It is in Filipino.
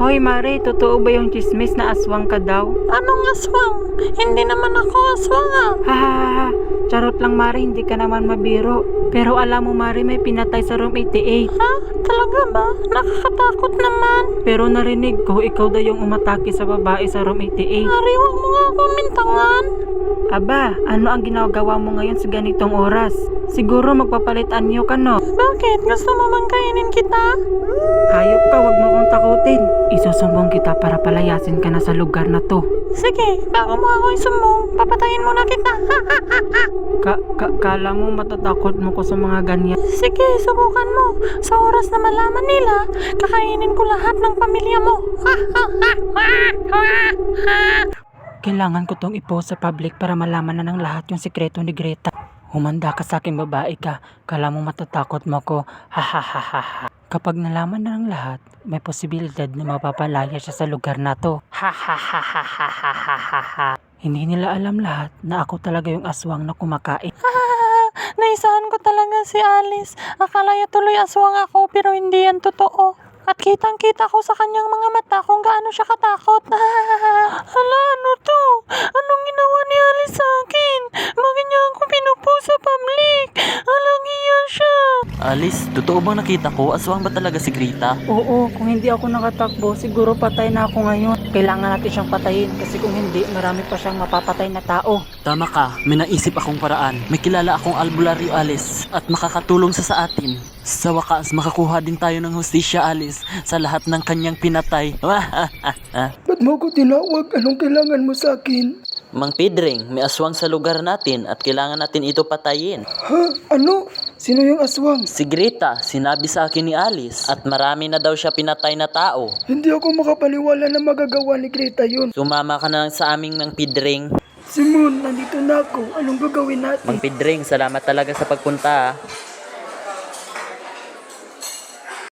Hoy Mare, totoo ba yung chismis na aswang ka daw? Anong aswang? Hindi naman ako aswang ah. Hahaha, charot lang Mare, hindi ka naman mabiro. Pero alam mo Mare, may pinatay sa room 88. Ha? Talaga ba? Nakakatakot naman. Pero narinig ko, ikaw daw yung umatake sa babae sa room 88. Mari, huwag mo nga akong mintangan. Aba, ano ang ginagawa mo ngayon sa ganitong oras? Siguro magpapalit anyo ka no? Bakit? Gusto mo bang kainin kita? Hayop ka, wag mo kong takutin. Isusumbong kita para palayasin ka na sa lugar na to. Sige, bago mo ako isumbong, papatayin mo na kita. Kala mo matatakot mo ko sa mga ganyan? Sige, subukan mo. Sa oras na malaman nila, kakainin ko lahat ng pamilya mo. Kailangan ko tong i-post sa public para malaman na ng lahat yung sikreto ni Greta. Humanda ka sa aking babae ka. Kala mo matatakot mo ko. Ha. Kapag nalaman na ng lahat, may posibilidad na mapapalaya siya sa lugar na to. Ha. Hindi nila alam lahat na ako talaga yung aswang na kumakain. Naisahan ko talaga si Alice. Akala niya tuloy aswang ako pero hindi yan totoo. At kitang-kita ko sa kanyang mga mata kung gaano siya katakot. Hala, ano to? Anong ginawa ni Alice sa akin? Bakit niya ako pinupost sa public? Alang iya siya. Alice, totoo bang nakita ko? Aswang ba talaga si Greta? Oo, kung hindi ako nakatakbo, siguro patay na ako ngayon. Kailangan natin siyang patayin kasi kung hindi, marami pa siyang mapapatay na tao. Tama ka, may naisip akong paraan. May kilala akong albularyo, Alice, at makakatulong sa atin. Sa wakas, makakuha din tayo ng hustisya, Alice, sa lahat ng kanyang pinatay. Ba't mo ko tinawag? Anong kailangan mo sa akin? Mang Pedring, may aswang sa lugar natin at kailangan natin ito patayin. Ha? Ano? Sino yung aswang? Si Greta, sinabi sa akin ni Alice, at marami na daw siya pinatay na tao. Hindi ako makapaniwala na magagawa ni Greta yun. Sumama ka na lang sa aming Mang Pedring. Simon, nandito na ako. Anong gagawin natin? Mang Pedring, salamat talaga sa pagpunta.